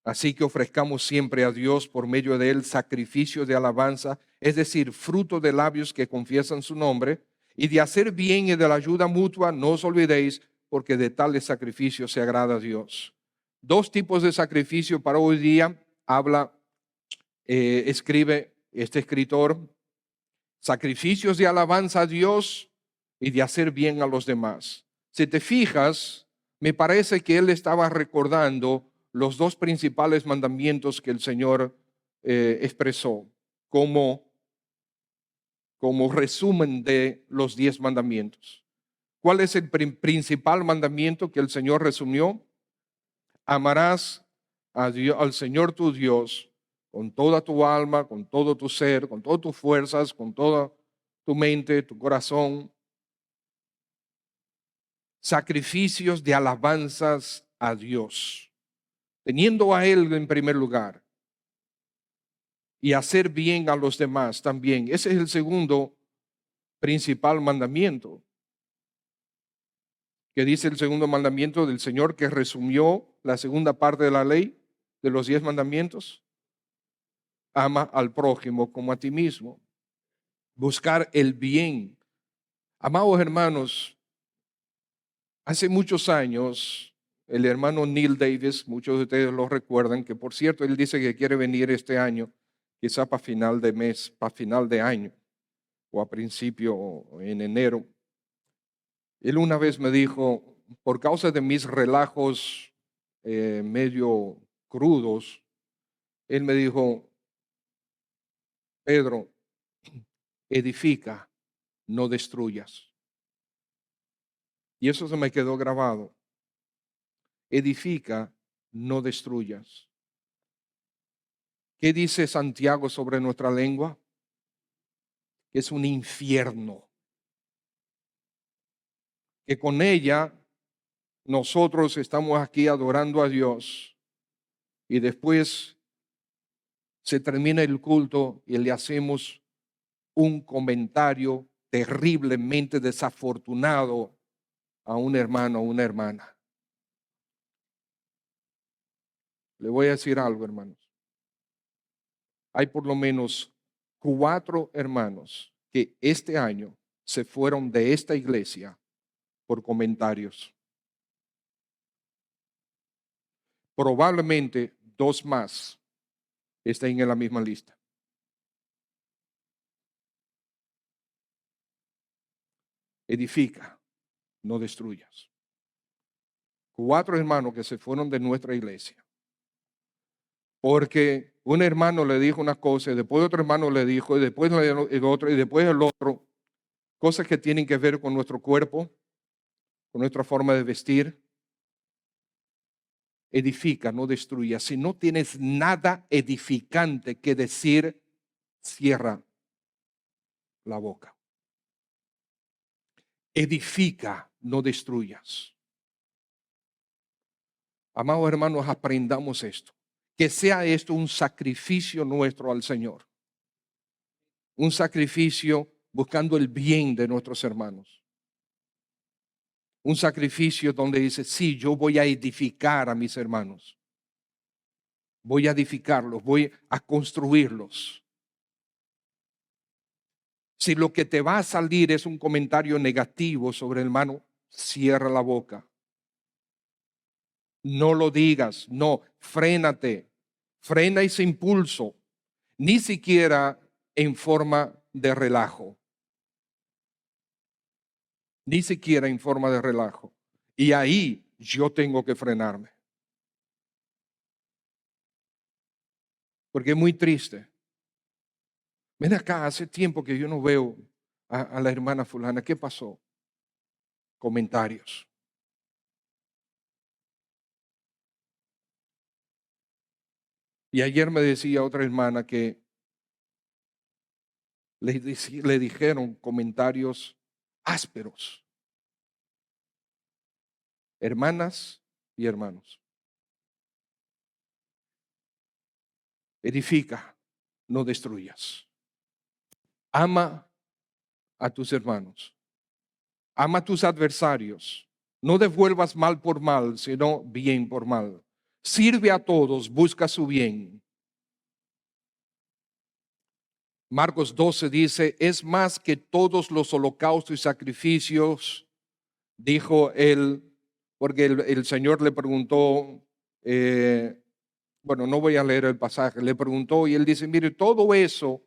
así que ofrezcamos siempre a Dios por medio de él sacrificio de alabanza, es decir, fruto de labios que confiesan su nombre, y de hacer bien y de la ayuda mutua no os olvidéis, porque de tales sacrificios se agrada a Dios. Dos tipos de sacrificio para hoy día escribe este escritor: sacrificios de alabanza a Dios y de hacer bien a los demás. Si te fijas, me parece que él estaba recordando los dos principales mandamientos que el Señor expresó como resumen de los 10 mandamientos. ¿Cuál es el principal mandamiento que el Señor resumió? Amarás a Dios, al Señor tu Dios, con toda tu alma, con todo tu ser, con todas tus fuerzas, con toda tu mente, tu corazón. Sacrificios de alabanzas a Dios, teniendo a Él en primer lugar, y hacer bien a los demás también. Ese es el segundo principal mandamiento. Que dice el segundo mandamiento del Señor, que resumió la segunda parte de la ley, de los 10 mandamientos? Ama al prójimo como a ti mismo. Buscar el bien. Amados hermanos, hace muchos años, el hermano Neil Davis, muchos de ustedes lo recuerdan, que por cierto, él dice que quiere venir este año, quizá para final de mes, para final de año, o a principio o en enero. Él una vez me dijo: por causa de mis relajos medio crudos, él me dijo: Pedro, edifica, no destruyas. Y eso se me quedó grabado. Edifica, no destruyas. ¿Qué dice Santiago sobre nuestra lengua? Que es un infierno. Que con ella nosotros estamos aquí adorando a Dios y después se termina el culto y le hacemos un comentario terriblemente desafortunado a un hermano o una hermana. Le voy a decir algo, hermanos. Hay por lo menos 4 hermanos que este año se fueron de esta iglesia por comentarios. Probablemente 2 más estén en la misma lista. Edifica, no destruyas. 4 hermanos que se fueron de nuestra iglesia. Porque un hermano le dijo una cosa, y después otro hermano le dijo, y después el otro, y después el otro. Cosas que tienen que ver con nuestro cuerpo, con nuestra forma de vestir. Edifica, no destruya. Si no tienes nada edificante que decir, cierra la boca. Edifica, no destruyas. Amados hermanos, aprendamos esto. Que sea esto un sacrificio nuestro al Señor. Un sacrificio buscando el bien de nuestros hermanos. Un sacrificio donde dice, sí, yo voy a edificar a mis hermanos. Voy a edificarlos, voy a construirlos. Si lo que te va a salir es un comentario negativo sobre el hermano, cierra la boca. No lo digas, no, frénate, frena ese impulso, ni siquiera en forma de relajo. Ni siquiera en forma de relajo. Y ahí yo tengo que frenarme. Porque es muy triste. Ven acá, hace tiempo que yo no veo a la hermana fulana. ¿Qué pasó? Comentarios. Y ayer me decía otra hermana que le dijeron comentarios ásperos. Hermanas y hermanos. Edifica, no destruyas. Ama a tus hermanos. Ama a tus adversarios. No devuelvas mal por mal, sino bien por mal. Sirve a todos, busca su bien. Marcos 12 dice, es más que todos los holocaustos y sacrificios, dijo él, porque el Señor le preguntó, bueno, no voy a leer el pasaje, le preguntó y él dice, mire, todo eso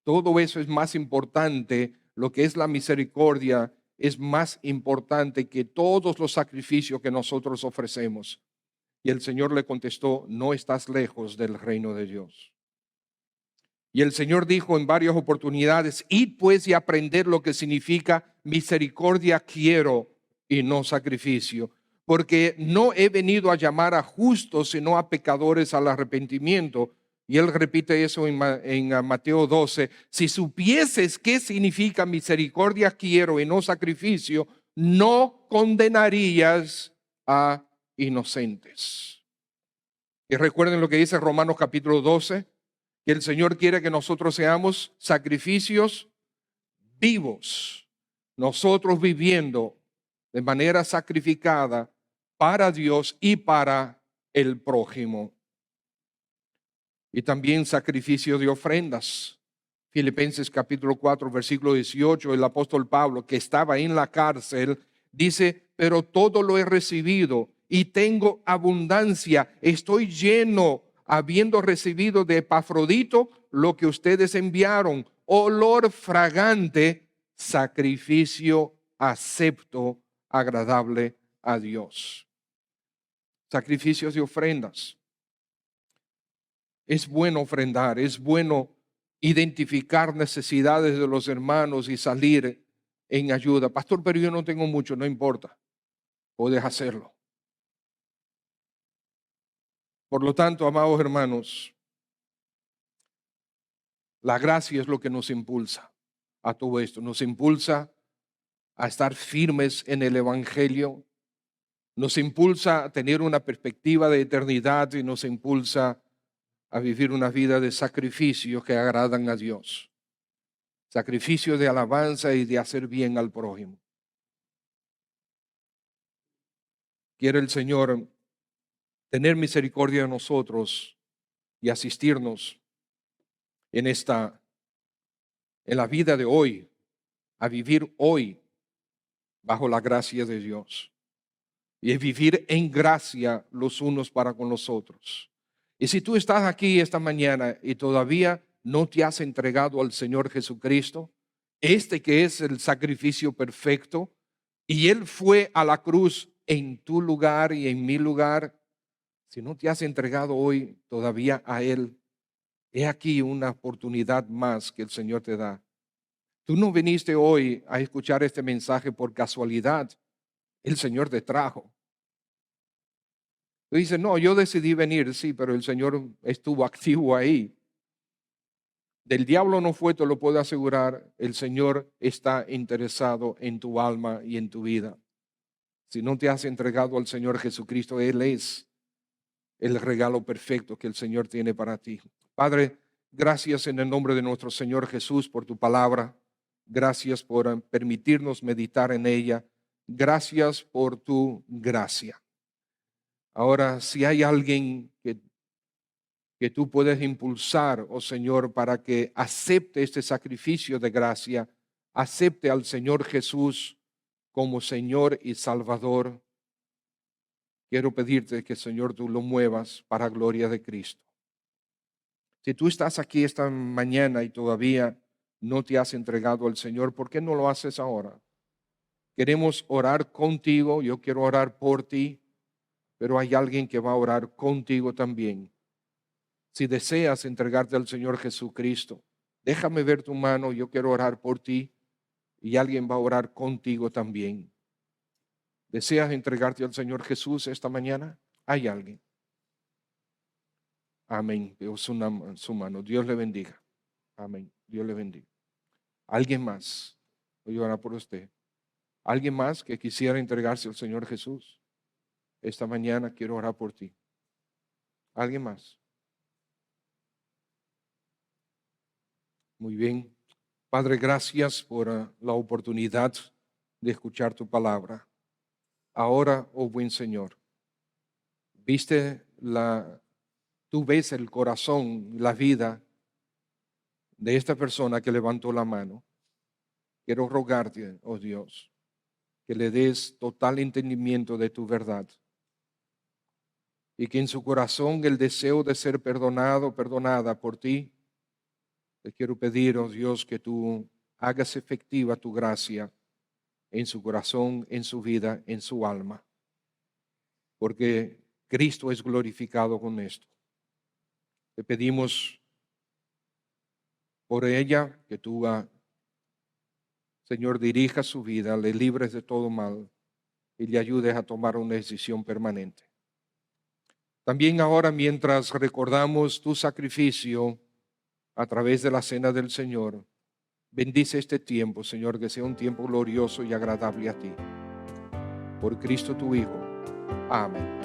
es más importante, lo que es la misericordia es más importante que todos los sacrificios que nosotros ofrecemos. Y el Señor le contestó, no estás lejos del reino de Dios. Y el Señor dijo en varias oportunidades, id pues y aprender lo que significa misericordia quiero y no sacrificio. Porque no he venido a llamar a justos, sino a pecadores al arrepentimiento. Y él repite eso en Mateo 12. Si supieses qué significa misericordia quiero y no sacrificio, no condenarías a inocentes. Y recuerden lo que dice Romanos capítulo 12, que el Señor quiere que nosotros seamos sacrificios vivos. Nosotros viviendo de manera sacrificada para Dios y para el prójimo. Y también sacrificio de ofrendas. Filipenses capítulo 4, versículo 18, el apóstol Pablo, que estaba en la cárcel, dice, pero todo lo he recibido y tengo abundancia, estoy lleno, habiendo recibido de Epafrodito lo que ustedes enviaron, olor fragante, sacrificio acepto, agradable a Dios. Sacrificios y ofrendas. Es bueno ofrendar, es bueno identificar necesidades de los hermanos y salir en ayuda. Pastor, pero yo no tengo mucho, no importa, puedes hacerlo. Por lo tanto, amados hermanos, la gracia es lo que nos impulsa a todo esto. Nos impulsa a estar firmes en el Evangelio. Nos impulsa a tener una perspectiva de eternidad y nos impulsa a vivir una vida de sacrificios que agradan a Dios. Sacrificio de alabanza y de hacer bien al prójimo. Quiere el Señor tener misericordia de nosotros y asistirnos en esta en la vida de hoy, a vivir hoy bajo la gracia de Dios. Y es vivir en gracia los unos para con los otros. Y si tú estás aquí esta mañana y todavía no te has entregado al Señor Jesucristo, este que es el sacrificio perfecto, y Él fue a la cruz en tu lugar y en mi lugar, si no te has entregado hoy todavía a Él, he aquí una oportunidad más que el Señor te da. Tú no viniste hoy a escuchar este mensaje por casualidad. El Señor te trajo. Tú dices, no, yo decidí venir, sí, pero el Señor estuvo activo ahí. Del diablo no fue, te lo puedo asegurar. El Señor está interesado en tu alma y en tu vida. Si no te has entregado al Señor Jesucristo, Él es el regalo perfecto que el Señor tiene para ti. Padre, gracias en el nombre de nuestro Señor Jesús por tu palabra. Gracias por permitirnos meditar en ella. Gracias por tu gracia. Ahora, si hay alguien que tú puedes impulsar, oh Señor, para que acepte este sacrificio de gracia, acepte al Señor Jesús como Señor y Salvador, quiero pedirte que, Señor, tú lo muevas para gloria de Cristo. Si tú estás aquí esta mañana y todavía no te has entregado al Señor, ¿por qué no lo haces ahora? Queremos orar contigo, yo quiero orar por ti, pero hay alguien que va a orar contigo también. Si deseas entregarte al Señor Jesucristo, déjame ver tu mano, yo quiero orar por ti y alguien va a orar contigo también. ¿Deseas entregarte al Señor Jesús esta mañana? Hay alguien. Amén. Veo su mano. Dios le bendiga. Amén. Dios le bendiga. ¿Alguien más? Voy a orar por usted. ¿Alguien más que quisiera entregarse al Señor Jesús? Esta mañana quiero orar por ti. ¿Alguien más? Muy bien. Padre, gracias por la oportunidad de escuchar tu palabra. Ahora, oh buen Señor, tú ves el corazón, la vida de esta persona que levantó la mano. Quiero rogarte, oh Dios, que le des total entendimiento de tu verdad y que en su corazón el deseo de ser perdonado, perdonada por ti. Te quiero pedir, oh Dios, que tú hagas efectiva tu gracia en su corazón, en su vida, en su alma, porque Cristo es glorificado con esto. Te pedimos por ella que tú, Señor, dirijas su vida, le libres de todo mal y le ayudes a tomar una decisión permanente. También ahora, mientras recordamos tu sacrificio a través de la cena del Señor, bendice este tiempo, Señor, que sea un tiempo glorioso y agradable a ti. Por Cristo tu Hijo. Amén.